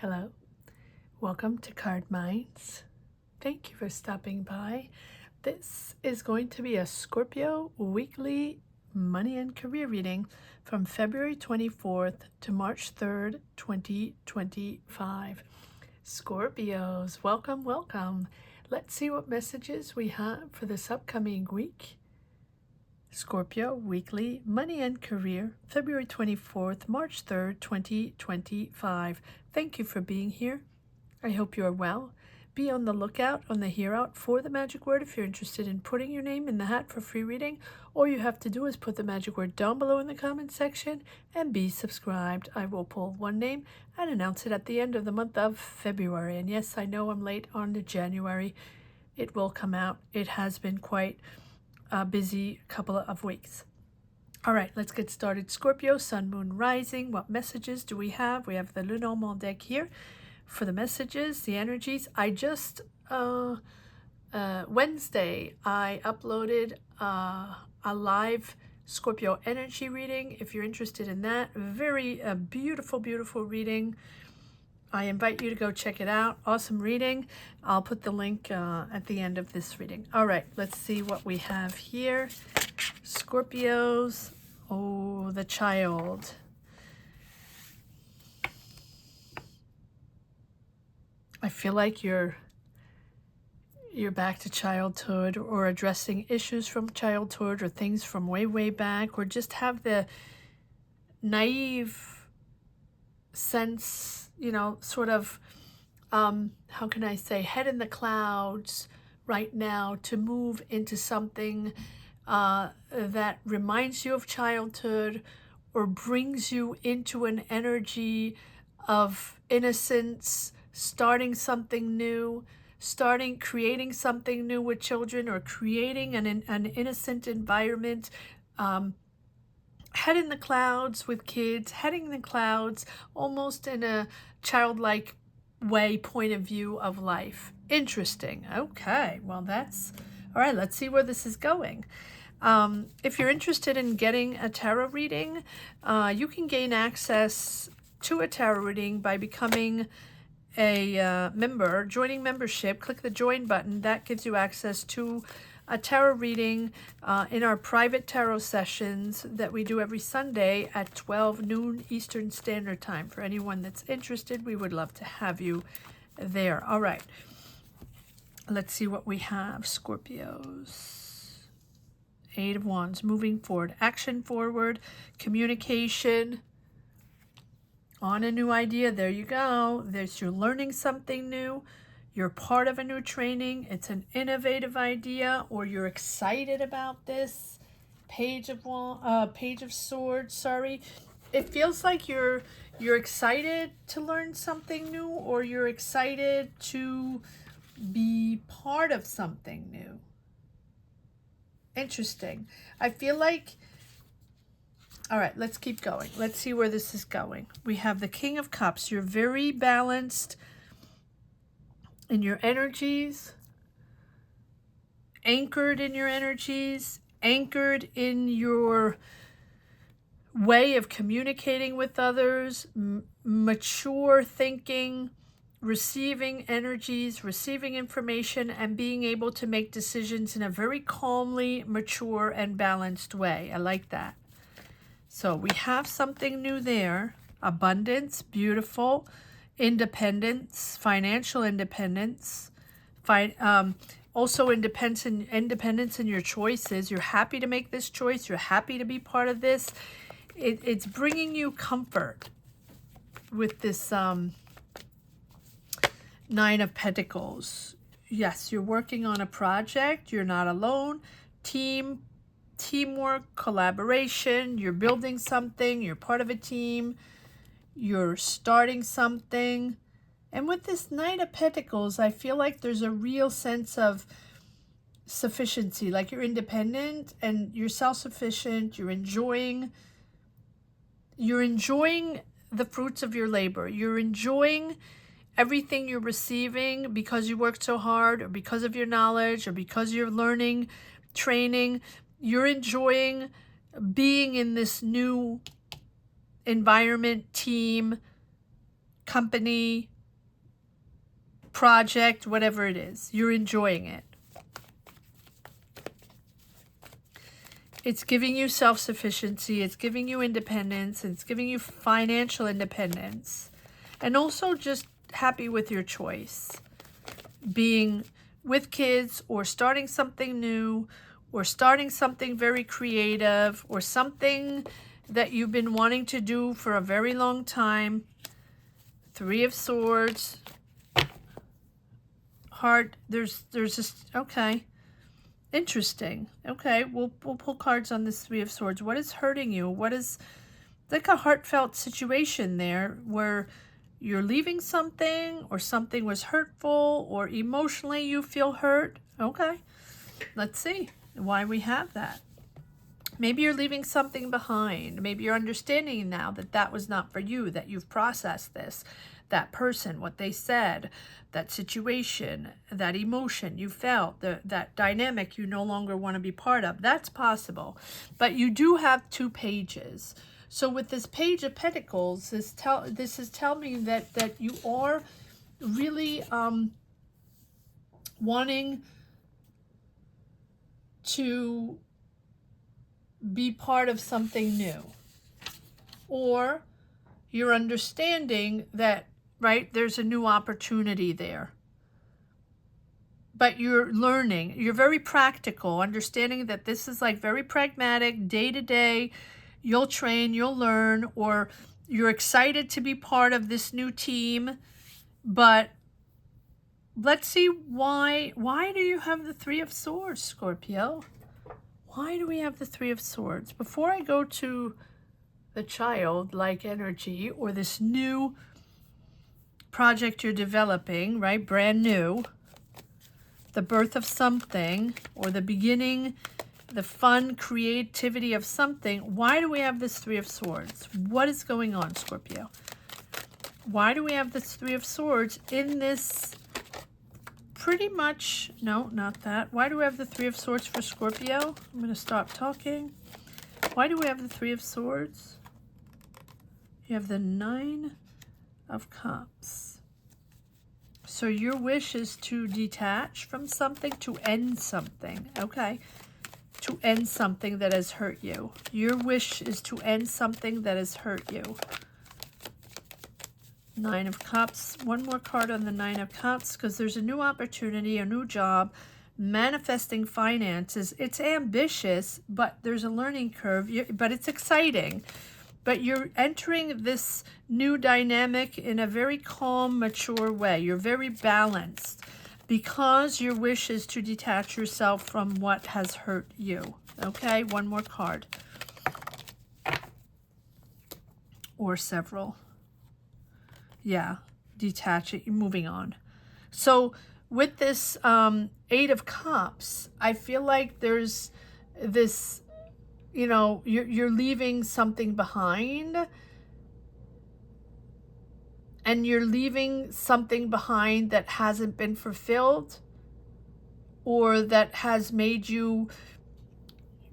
Hello, welcome to Cardminds. Thank you for stopping by. This is going to be a Scorpio weekly money and career reading from February 24th to March 3rd, 2025. Scorpios, welcome, welcome. Let's see what messages we have for this upcoming week. Scorpio weekly money and career, February 24th, March 3rd, 2025. Thank you for being here. I hope you are well. Be on the lookout on the hear out for the magic word if you're interested in putting your name in the hat for free reading. All you have to do is put the magic word down below in the comment section and be subscribed. I will pull one name and announce it at the end of the month of February. And yes, I know I'm late on to January. It will come out. It has been quite a busy couple of weeks. All right, let's get started. Scorpio, Sun, Moon, Rising. What messages do we have? We have the Lenormand deck here for the messages, the energies. I just, Wednesday, I uploaded a live Scorpio energy reading. If you're interested in that, very beautiful, beautiful reading. I invite you to go check it out. Awesome reading. I'll put the link at the end of this reading. All right, let's see what we have here. Scorpios. Oh, the child. I feel like you're back to childhood, or addressing issues from childhood or things from way, way back, or just have the naive sense, you know, sort of, how can I say, head in the clouds right now to move into something that reminds you of childhood or brings you into an energy of innocence, starting something new, creating something new with children, or creating an innocent environment. Head in the clouds with kids, heading in the clouds, almost in a childlike way, point of view of life. Interesting. Okay, well, that's all right. Let's see where this is going. If you're interested in getting a tarot reading, you can gain access to a tarot reading by becoming a member, joining membership. Click the join button. That gives you access to a tarot reading in our private tarot sessions that we do every Sunday at 12 noon Eastern Standard Time. For anyone that's interested, we would love to have you there. All right, let's see what we have. Scorpios. Eight of Wands, moving forward, action forward, communication, on a new idea. There you go. You're learning something new. You're part of a new training. It's an innovative idea, or you're excited about this. Page of Swords. Sorry, it feels like you're excited to learn something new, or you're excited to be part of something new. Interesting. I feel like. All right, let's keep going. Let's see where this is going. We have the King of Cups. You're very balanced in your energies, anchored in your energies, anchored in your way of communicating with others, mature thinking, receiving energies, receiving information, and being able to make decisions in a very calmly, mature, and balanced way. I like that. So we have something new there. Abundance, beautiful. Independence, financial independence. Also independence in your choices. You're happy to make this choice. You're happy to be part of this. It's bringing you comfort with this Nine of Pentacles. Yes, you're working on a project. You're not alone. Teamwork, collaboration. You're building something. You're part of a team. You're starting something. And with this Knight of Pentacles, I feel like there's a real sense of sufficiency. Like you're independent and you're self-sufficient. You're enjoying the fruits of your labor. You're enjoying everything you're receiving because you worked so hard, or because of your knowledge, or because you're learning, training. You're enjoying being in this new environment, team, company, project, whatever it is. You're enjoying it. It's giving you self-sufficiency. It's giving you independence. It's giving you financial independence. And also just happy with your choice. Being with kids or starting something new or starting something very creative or something that you've been wanting to do for a very long time. Three of Swords. Heart. There's just, okay. Interesting. Okay, we'll pull cards on this Three of Swords. What is hurting you? What is like a heartfelt situation there where you're leaving something or something was hurtful or emotionally you feel hurt? Okay, let's see why we have that. Maybe you're leaving something behind. Maybe you're understanding now that that was not for you, that you've processed this, that person, what they said, that situation, that emotion you felt, that dynamic you no longer want to be part of. That's possible. But you do have 2 pages. So with this Page of Pentacles, this is telling me that you are really wanting to be part of something new. Or you're understanding that, right, there's a new opportunity there. But you're learning. You're very practical, understanding that this is like very pragmatic, day to day. You'll train, you'll learn, or you're excited to be part of this new team. But let's see why do you have the Three of Swords, Scorpio? Why do we have the Three of Swords? Before I go to the childlike energy or this new project you're developing, right? Brand new. The birth of something or the beginning, the fun creativity of something. Why do we have this Three of Swords? What is going on, Scorpio? Why do we have this Three of Swords in this pretty much, no, not that. Why do we have the Three of Swords for Scorpio? I'm going to stop talking. Why do we have the Three of Swords? You have the Nine of Cups. So your wish is to detach from something, to end something, okay? To end something that has hurt you. Your wish is to end something that has hurt you. Nine of Cups. One more card on the Nine of Cups, because there's a new opportunity, a new job, manifesting finances. It's ambitious, but there's a learning curve, but it's exciting. But you're entering this new dynamic in a very calm, mature way. You're very balanced because your wish is to detach yourself from what has hurt you. Okay, one more card. Or several. Yeah, detach it. You're moving on. So with this Eight of Cups, I feel like there's this, you know, you're leaving something behind, and you're leaving something behind that hasn't been fulfilled or that has made you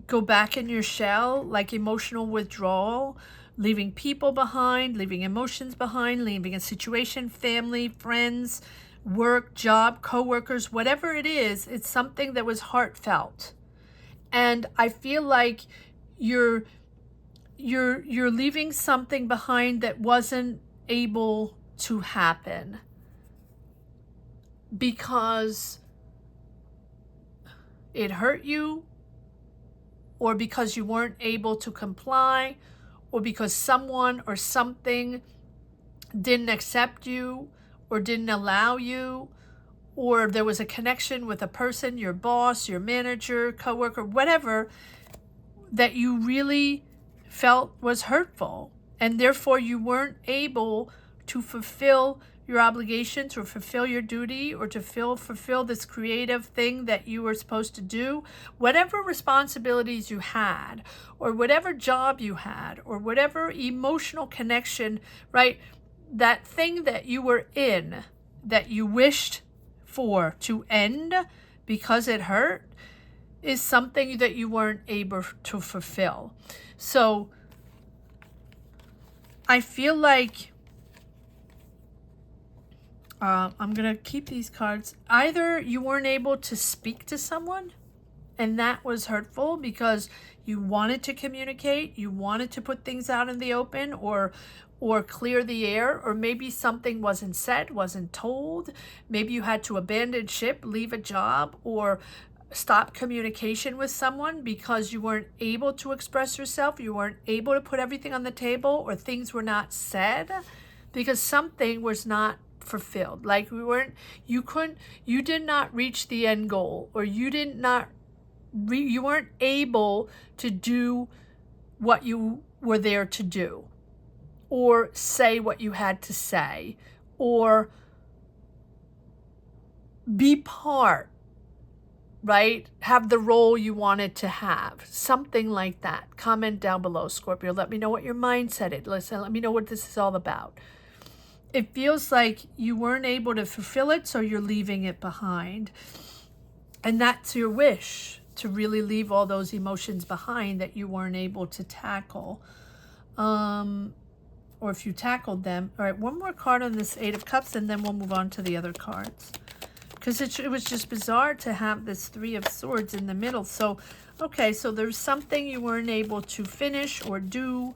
go back in your shell, like emotional withdrawal, leaving people behind, leaving emotions behind, leaving a situation, family, friends, work, job, co-workers, whatever it is, it's something that was heartfelt. And I feel like you're leaving something behind that wasn't able to happen because it hurt you, or because you weren't able to comply, or because someone or something didn't accept you or didn't allow you, or there was a connection with a person, your boss, your manager, coworker, whatever, that you really felt was hurtful, and therefore you weren't able to fulfill your obligations or fulfill your duty or to fulfill this creative thing that you were supposed to do. Whatever responsibilities you had, or whatever job you had, or whatever emotional connection, right? That thing that you were in that you wished for to end because it hurt is something that you weren't able to fulfill. So I feel like I'm going to keep these cards. Either you weren't able to speak to someone, and that was hurtful because you wanted to communicate, you wanted to put things out in the open, or clear the air, or maybe something wasn't said, wasn't told. Maybe you had to abandon ship, leave a job, or stop communication with someone because you weren't able to express yourself, you weren't able to put everything on the table, or things were not said because something was not fulfilled. Like you did not reach the end goal, or you weren't able to do what you were there to do, or say what you had to say, or be part, right? Have the role you wanted to have, something like that. Comment down below, Scorpio. Let me know what your mindset is. Listen, let me know what this is all about. It feels like you weren't able to fulfill it, so you're leaving it behind. And that's your wish, to really leave all those emotions behind that you weren't able to tackle. Or if you tackled them. All right, one more card on this Eight of Cups, and then we'll move on to the other cards. Because it was just bizarre to have this Three of Swords in the middle. So, okay, so there's something you weren't able to finish or do,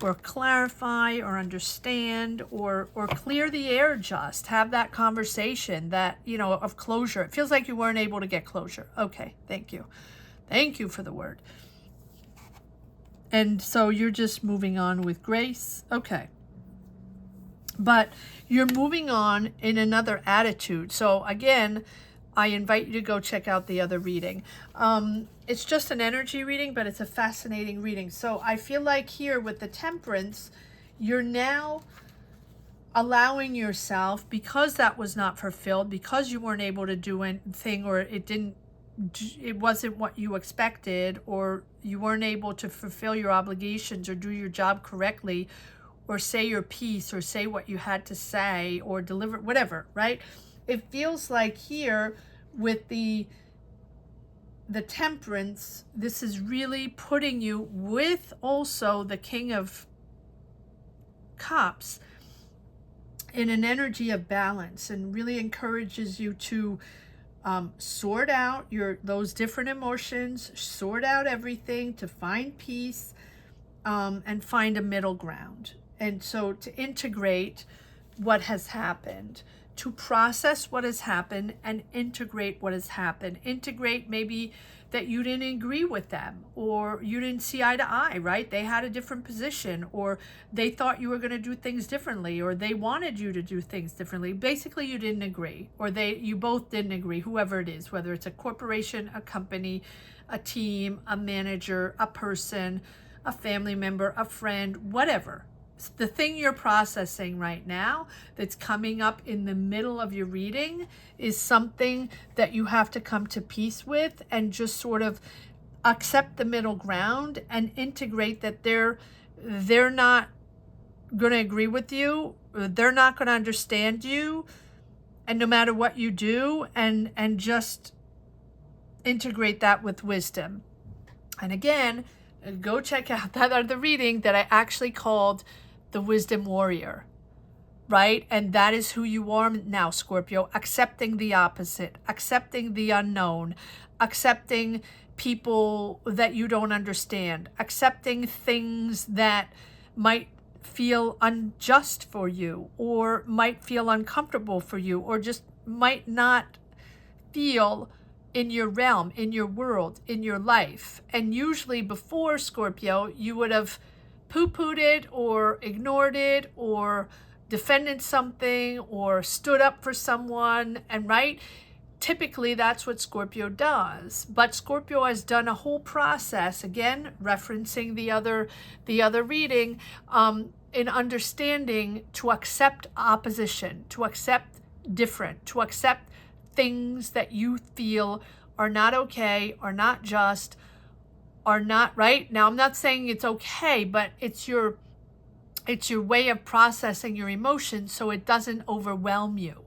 or clarify, or understand, or clear the air, just have that conversation that, you know, of closure. It feels like you weren't able to get closure. Okay, thank you. Thank you for the word. And so you're just moving on with grace. Okay. But you're moving on in another attitude. So again, I invite you to go check out the other reading. It's just an energy reading, but it's a fascinating reading. So I feel like here with the Temperance, you're now allowing yourself, because that was not fulfilled, because you weren't able to do anything, or it wasn't what you expected, or you weren't able to fulfill your obligations or do your job correctly, or say your piece, or say what you had to say, or deliver, whatever, right? It feels like here with the Temperance, this is really putting you with also the King of Cups in an energy of balance, and really encourages you to sort out those different emotions, sort out everything, to find peace, and find a middle ground. And so to integrate what has happened, to process what has happened and integrate what has happened. Integrate maybe that you didn't agree with them, or you didn't see eye to eye, right? They had a different position, or they thought you were going to do things differently, or they wanted you to do things differently. Basically, you didn't agree, or you both didn't agree, whoever it is, whether it's a corporation, a company, a team, a manager, a person, a family member, a friend, whatever. The thing you're processing right now that's coming up in the middle of your reading is something that you have to come to peace with, and just sort of accept the middle ground and integrate that they're not going to agree with you, they're not going to understand you, and no matter what you do, and just integrate that with wisdom. And again, go check out that other reading that I actually called the Wisdom Warrior, right? And that is who you are now, Scorpio. Accepting the opposite, accepting the unknown, accepting people that you don't understand, accepting things that might feel unjust for you, or might feel uncomfortable for you, or just might not feel in your realm, in your world, in your life. And usually before, Scorpio, you would have poo-pooed it, or ignored it, or defended something, or stood up for someone, and right? Typically, that's what Scorpio does. But Scorpio has done a whole process, again, referencing the other reading, in understanding to accept opposition, to accept different, to accept things that you feel are not okay, are not just, are not right. Now, I'm not saying it's okay, but it's your way of processing your emotions so it doesn't overwhelm you.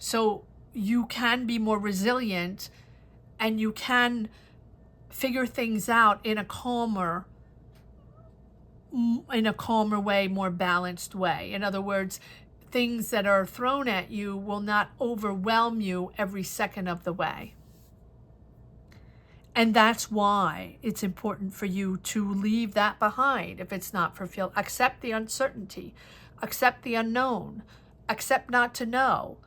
So you can be more resilient, and you can figure things out in a calmer way, more balanced way. In other words, things that are thrown at you will not overwhelm you every second of the way. And that's why it's important for you to leave that behind if it's not fulfilled. Accept the uncertainty, accept the unknown, accept not to know,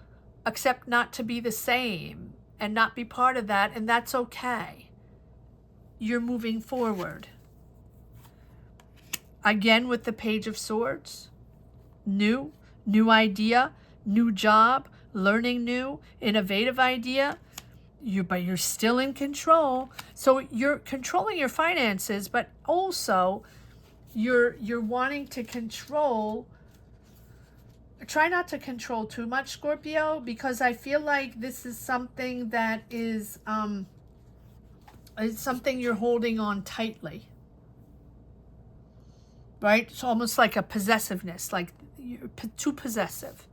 accept not to be the same and not be part of that, and that's okay. You're moving forward. Again, with the Page of Swords, new idea, new job, learning new, innovative idea. But you're still in control. So you're controlling your finances, but also you're wanting to control. Try not to control too much, Scorpio, because I feel like this is something that is it's something you're holding on tightly. Right? It's almost like a possessiveness, like you're too possessive.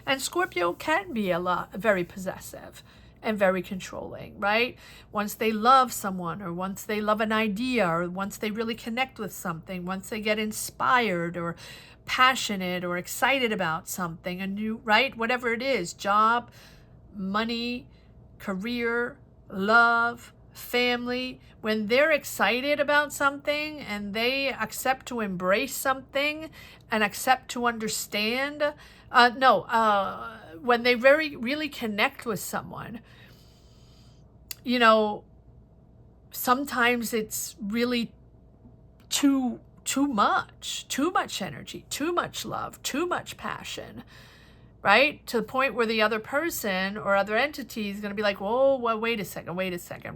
And Scorpio can be very possessive and very controlling, right? Once they love someone, or once they love an idea, or once they really connect with something, once they get inspired or passionate or excited about something, a new, right? Whatever it is, job, money, career, love, family, when they're excited about something and they accept to embrace something and accept to understand, when they really connect with someone, you know, sometimes it's really too much energy, too much love, too much passion, right? To the point where the other person or other entity is going to be like, whoa, well, wait a second,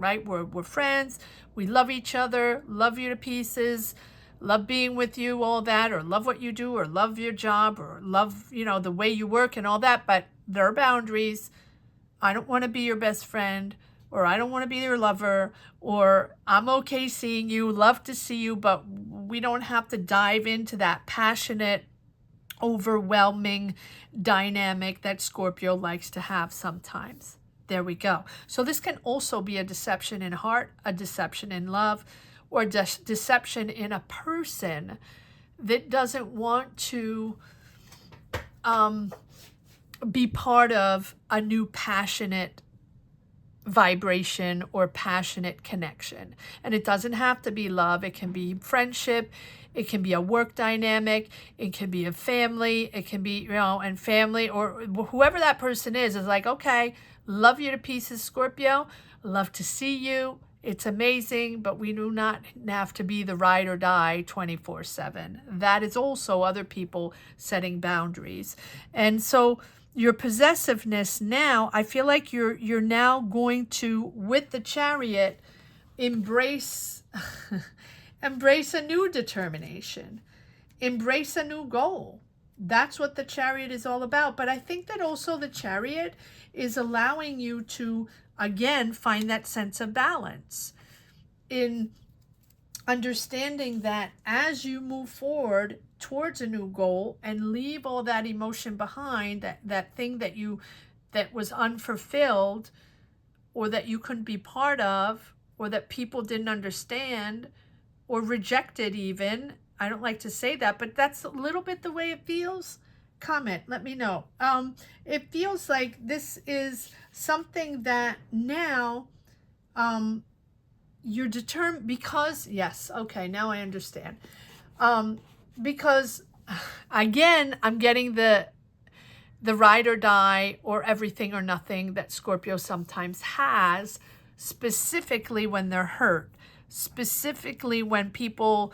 right? We're friends. We love each other, love you to pieces, love being with you, all that, or love what you do, or love your job, or love, the way you work and all that. But there are boundaries. I don't want to be your best friend, or I don't want to be your lover, or I'm okay seeing you, love to see you, but we don't have to dive into that passionate, overwhelming dynamic that Scorpio likes to have sometimes. There we go. So this can also be a deception in heart, a deception in love, or deception in a person that doesn't want to be part of a new passionate vibration or passionate connection. And it doesn't have to be love. It can be friendship. It can be a work dynamic. It can be a family. It can be, and family, or whoever that person is like, okay, love you to pieces, Scorpio. Love to see you. It's amazing, but we do not have to be the ride or die 24/7. That is also other people setting boundaries. And so your possessiveness now, I feel like you're now going to, with the Chariot, embrace a new determination, embrace a new goal. That's what the Chariot is all about. But I think that also the Chariot is allowing you to, again, find that sense of balance in understanding that as you move forward towards a new goal and leave all that emotion behind, that thing that was unfulfilled, or that you couldn't be part of, or that people didn't understand or rejected even. I don't like to say that, but that's a little bit the way it feels. Comment, let me know. It feels like this is something that now you're determined, because, yes, okay, now I understand. Because, again, I'm getting the ride or die or everything or nothing that Scorpio sometimes has, specifically when they're hurt, specifically when people,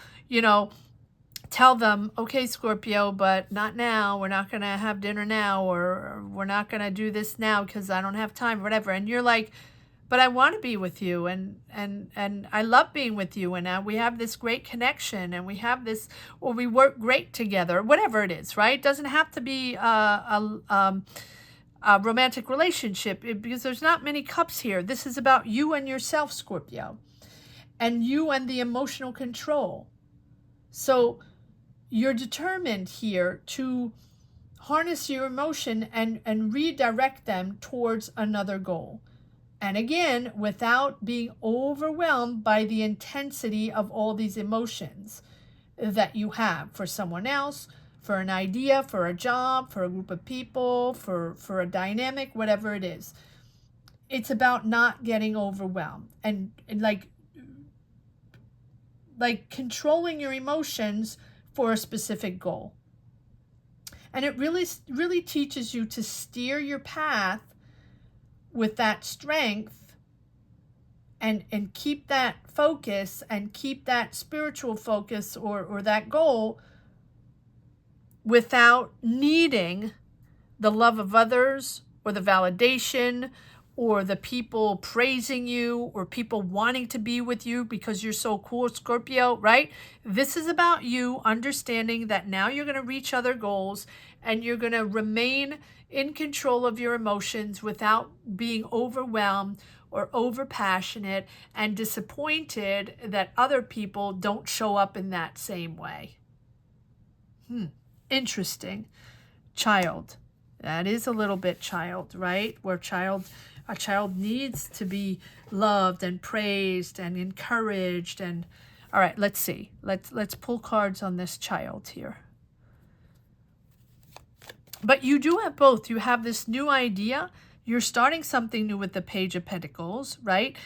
tell them, okay, Scorpio, but not now. We're not going to have dinner now, or we're not going to do this now because I don't have time, or whatever. And you're like, but I want to be with you, and I love being with you, and we have this great connection, and we have this, or we work great together, whatever it is, right? It doesn't have to be a romantic relationship, because there's not many cups here. This is about you and yourself, Scorpio, and you and the emotional control. So you're determined here to harness your emotion and redirect them towards another goal. And again, without being overwhelmed by the intensity of all these emotions that you have for someone else, for an idea, for a job, for a group of people, for a dynamic, whatever it is. It's about not getting overwhelmed and like controlling your emotions for a specific goal. And it really teaches you to steer your path with that strength and keep that focus and keep that spiritual focus or that goal without needing the love of others or the validation or the people praising you or people wanting to be with you because you're so cool, Scorpio, right? This is about you understanding that now you're going to reach other goals and you're going to remain in control of your emotions without being overwhelmed or overpassionate and disappointed that other people don't show up in that same way. Interesting. Child. That is a little bit child, right? Where a child needs to be loved and praised and encouraged. And all right, let's see. Let's pull cards on this child here. But you do have both. You have this new idea. You're starting something new with the Page of Pentacles, right?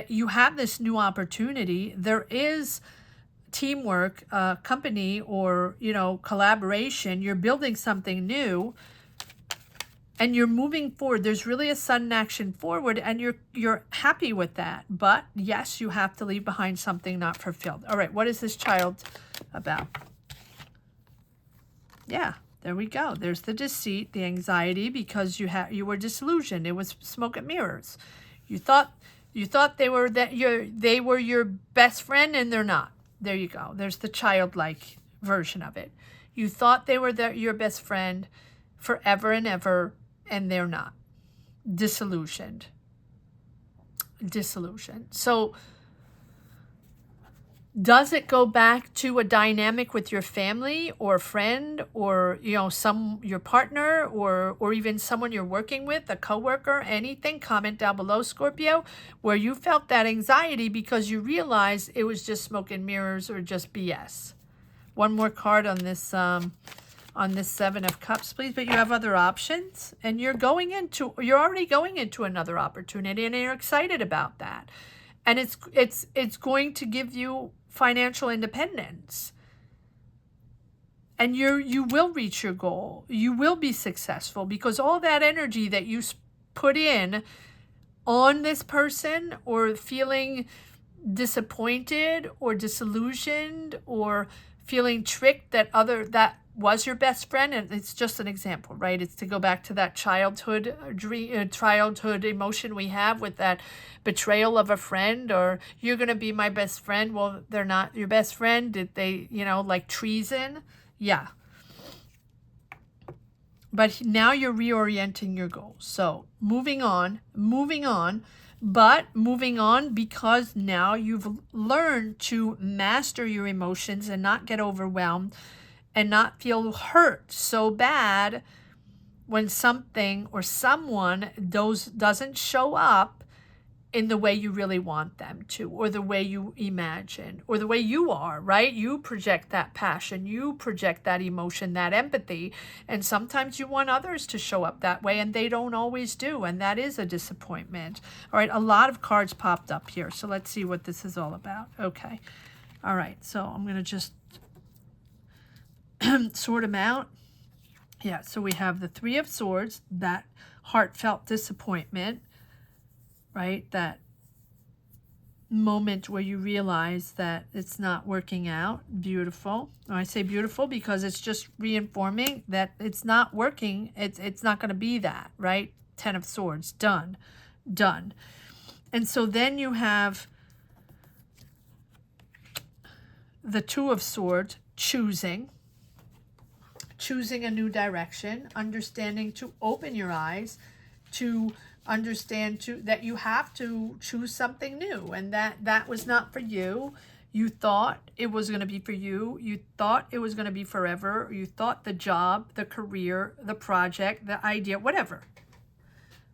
You have this new opportunity. There is teamwork, company, or, collaboration. You're building something new. And you're moving forward. There's really a sudden action forward, and you're happy with that. But yes, you have to leave behind something not fulfilled. All right, what is this child about? Yeah, there we go. There's the deceit, the anxiety, because you were disillusioned. It was smoke and mirrors. You thought they were your best friend, and they're not. There you go. There's the childlike version of it. You thought they were your best friend forever and ever, and they're not. Disillusioned. So does it go back to a dynamic with your family or friend or your partner or even someone you're working with, a coworker, anything? Comment down below, Scorpio, where you felt that anxiety because you realized it was just smoke and mirrors or just BS. One more card on this Seven of Cups, please. But you have other options, and you're already going into another opportunity, and you're excited about that. And it's going to give you financial independence. And you will reach your goal. You will be successful because all that energy that you put in on this person, or feeling disappointed or disillusioned or feeling tricked that was your best friend, and it's just an example, right? It's to go back to that childhood emotion we have with that betrayal of a friend, or you're going to be my best friend. Well, they're not your best friend. Did they, like treason? Yeah. But now you're reorienting your goals. So moving on, but moving on because now you've learned to master your emotions and not get overwhelmed and not feel hurt so bad when something or someone doesn't show up in the way you really want them to, or the way you imagine, or the way you are, right? You project that passion, you project that emotion, that empathy, and sometimes you want others to show up that way, and they don't always do, and that is a disappointment. All right, a lot of cards popped up here, so let's see what this is all about. Okay, all right, so I'm going to just sort them out. Yeah, so we have the Three of Swords, that heartfelt disappointment, right? That moment where you realize that it's not working out. Beautiful. I say beautiful because it's just reinforming that it's not working. It's not going to be that, right? Ten of Swords. Done. And so then you have the Two of Swords, choosing a new direction, understanding to open your eyes, to understand that you have to choose something new, and that was not for you. You thought it was going to be for you. You thought it was going to be forever. You thought the job, the career, the project, the idea, whatever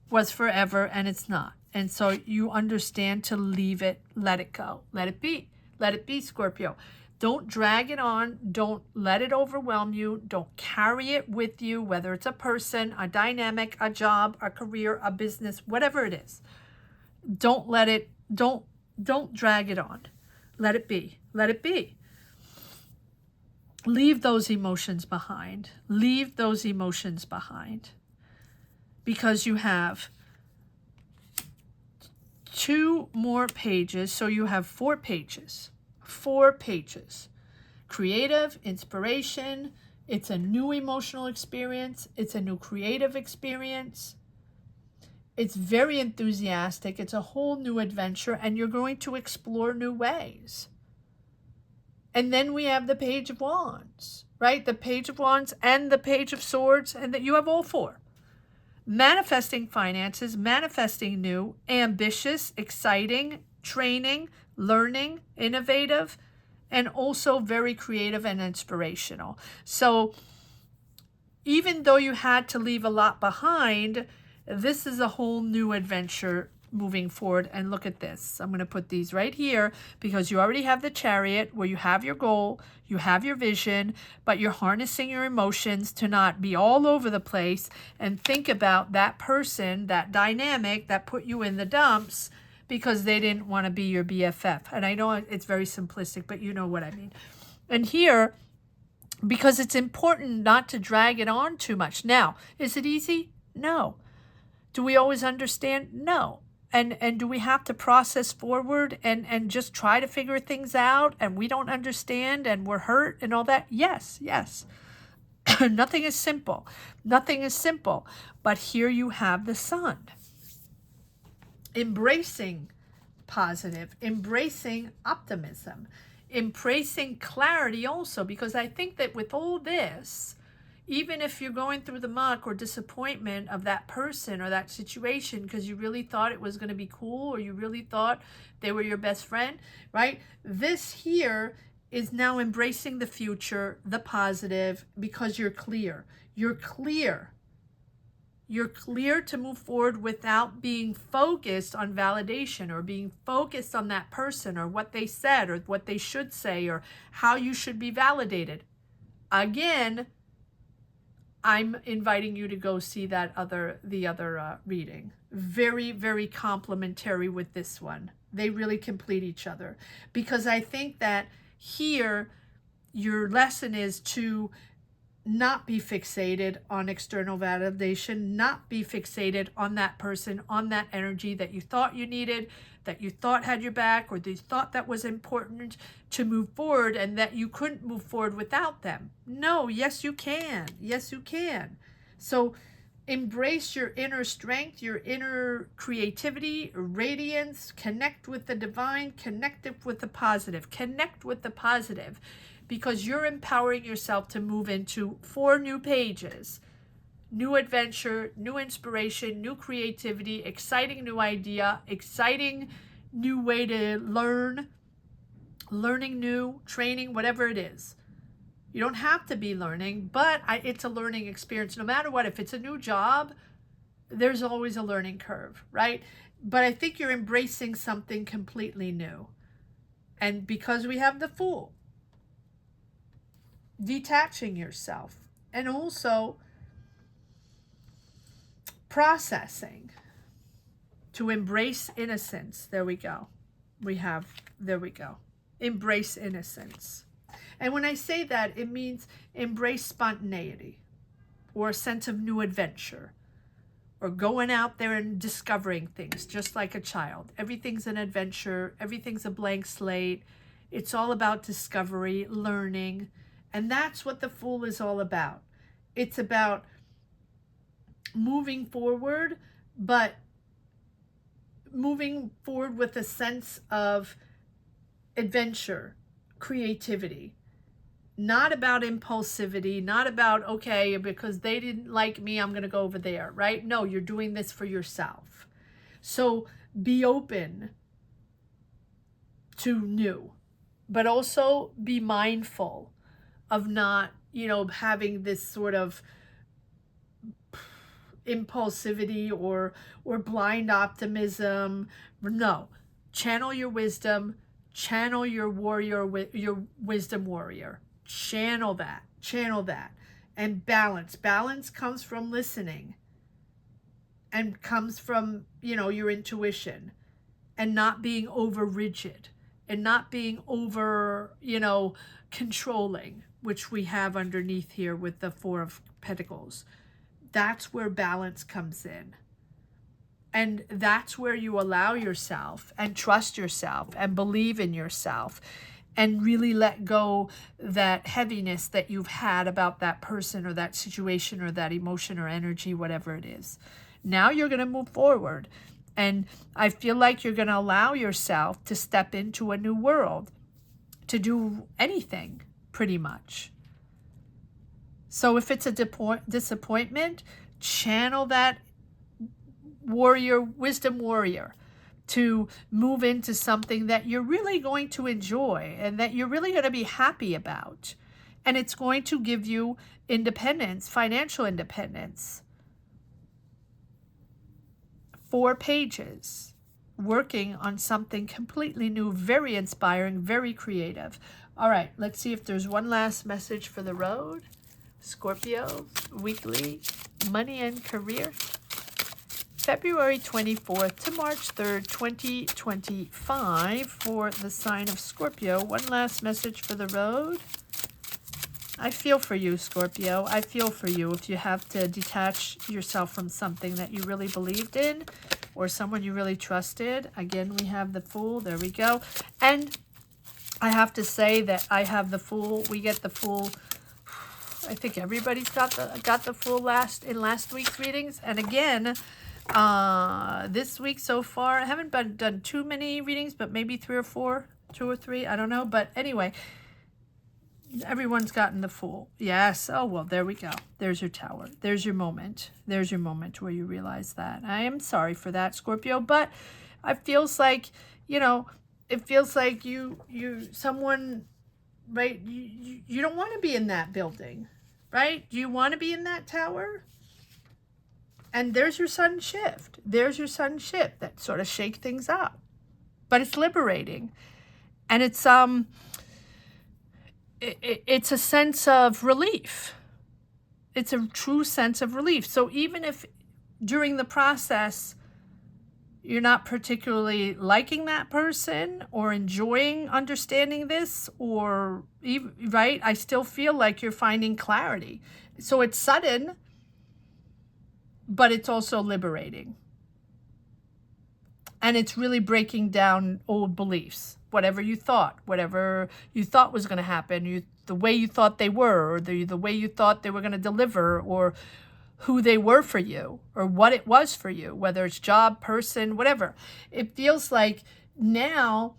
was forever, and it's not. And so you understand to leave it, let it go, let it be, Scorpio. Don't drag it on. Don't let it overwhelm you. Don't carry it with you, whether it's a person, a dynamic, a job, a career, a business, whatever it is. Don't let it, don't drag it on. Let it be. Let it be. Leave those emotions behind. Leave those emotions behind. Because you have 2 more pages. So you have 4 pages. 4 pages. Creative, inspiration. It's a new emotional experience. It's a new creative experience. It's very enthusiastic. It's a whole new adventure, and you're going to explore new ways. And then we have the Page of Wands, right? The Page of Wands and the Page of Swords, and that you have all 4. Manifesting finances, manifesting new, ambitious, exciting, training, learning, innovative, and also very creative and inspirational. So even though you had to leave a lot behind, this is a whole new adventure moving forward. And look at this. I'm going to put these right here because you already have the Chariot where you have your goal, you have your vision, but you're harnessing your emotions to not be all over the place and think about that person, that dynamic that put you in the dumps because they didn't want to be your BFF. And I know it's very simplistic, but you know what I mean. And here, because it's important not to drag it on too much. Now, is it easy? No. Do we always understand? No. And do we have to process forward and just try to figure things out and we don't understand and we're hurt and all that? Yes, yes. Nothing is simple. Nothing is simple. But here you have the Sun. Embracing positive, embracing optimism, embracing clarity also, because I think that with all this, even if you're going through the muck or disappointment of that person or that situation because you really thought it was going to be cool or you really thought they were your best friend, right? This here is now embracing the future, the positive, because you're clear. You're clear. You're clear to move forward without being focused on validation or being focused on that person or what they said or what they should say or how you should be validated. Again, I'm inviting you to go see the other reading. Very, very complementary with this one. They really complete each other because I think that here your lesson is to not be fixated on external validation, not be fixated on that person, on that energy that you thought you needed, that you thought had your back, or you thought that was important to move forward and that you couldn't move forward without them. No, yes, you can. Yes, you can. So embrace your inner strength, your inner creativity, radiance, connect with the divine, connect with the positive, connect with the positive. Because you're empowering yourself to move into 4 new pages, new adventure, new inspiration, new creativity, exciting new idea, exciting new way to learn, learning new, training, whatever it is. You don't have to be learning, but it's a learning experience. No matter what, if it's a new job, there's always a learning curve, right? But I think you're embracing something completely new. And because we have the Fool, detaching yourself and also processing to embrace innocence. There we go. There we go. Embrace innocence. And when I say that, it means embrace spontaneity or a sense of new adventure or going out there and discovering things just like a child. Everything's an adventure. Everything's a blank slate. It's all about discovery, learning. And that's what the Fool is all about. It's about moving forward, but moving forward with a sense of adventure, creativity. Not about impulsivity, not about, okay, because they didn't like me, I'm going to go over there, right? No, you're doing this for yourself. So be open to new, but also be mindful of not, having this sort of impulsivity or blind optimism. No, channel your wisdom, Channel your warrior, your wisdom warrior. Channel that. Channel that. And balance. Balance comes from listening. And comes from, you know, your intuition. And not being over rigid. And not being over, you know, controlling. Which we have underneath here with the Four of Pentacles. That's where balance comes in. And that's where you allow yourself and trust yourself and believe in yourself and really let go that heaviness that you've had about that person or that situation or that emotion or energy, whatever it is. Now you're going to move forward. And I feel like you're going to allow yourself to step into a new world, to do anything pretty much. So if it's a disappointment, channel that warrior, wisdom warrior, to move into something that you're really going to enjoy and that you're really going to be happy about. And it's going to give you independence, financial independence. 4 pages, working on something completely new, very inspiring, very creative. All right, let's see if there's one last message for the road. Scorpio, weekly, money and career. February 24th to March 3rd, 2025 for the sign of Scorpio. One last message for the road. I feel for you, Scorpio. I feel for you if you have to detach yourself from something that you really believed in or someone you really trusted. Again, we have the Fool. There we go. And I have to say that I have the Fool. We get the Fool. I think everybody's got the Fool in last week's readings. And again, this week so far, I haven't done too many readings, but maybe 3 or 4, 2 or 3, I don't know. But anyway, everyone's gotten the Fool. Yes. Oh, well, there we go. There's your Tower. There's your moment. There's your moment where you realize that. I am sorry for that, Scorpio, but it feels like, you know, it feels like someone, right? You don't want to be in that building, right? Do you want to be in that tower? And there's your sudden shift. There's your sudden shift that sort of shake things up. But it's liberating. And it's a sense of relief. It's a true sense of relief. So even if during the process you're not particularly liking that person or enjoying understanding this, or even, right, I still feel like you're finding clarity. So it's sudden, but it's also liberating. And it's really breaking down old beliefs. Whatever you thought was going to happen, the way you thought they were, or the way you thought they were going to deliver, or who they were for you, or what it was for you, whether it's job, person, whatever. It feels like now,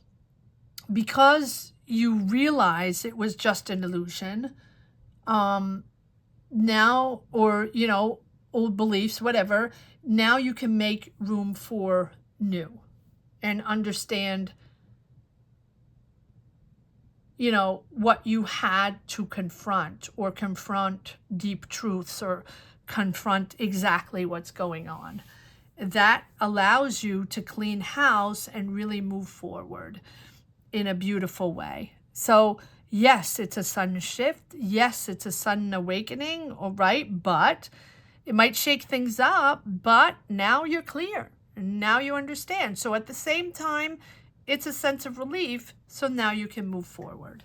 because you realize it was just an illusion, now, or, you know, old beliefs, whatever, now you can make room for new and understand, you know, what you had to confront, or confront deep truths, or confront exactly what's going on. That allows you to clean house and really move forward in a beautiful way. So yes, it's a sudden shift. Yes, it's a sudden awakening, all right, but it might shake things up, but now you're clear. Now you understand. So at the same time, it's a sense of relief. So now you can move forward.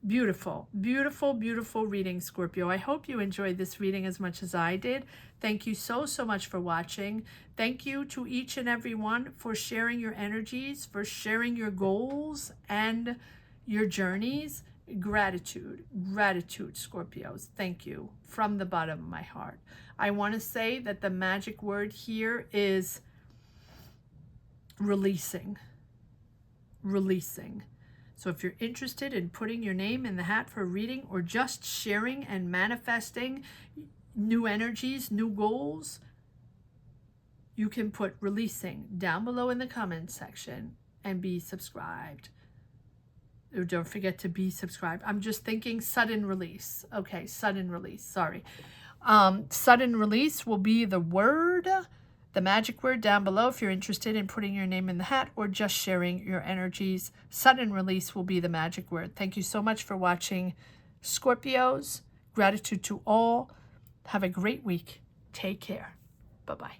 Beautiful, beautiful, beautiful reading, Scorpio. I hope you enjoyed this reading as much as I did. Thank you so much for watching. Thank you to each and every one for sharing your energies, for sharing your goals and your journeys. Gratitude, gratitude, Scorpios. Thank you from the bottom of my heart. I want to say that the magic word here is releasing. Releasing. So if you're interested in putting your name in the hat for a reading, or just sharing and manifesting new energies, new goals, you can put releasing down below in the comments section and be subscribed. Or don't forget to be subscribed. I'm just thinking sudden release. Okay, sudden release, sorry. Sudden release will be the word the magic word down below if you're interested in putting your name in the hat or just sharing your energies. Sudden release will be the magic word. Thank you so much for watching, Scorpios. Gratitude to all. Have a great week. Take care. Bye-bye.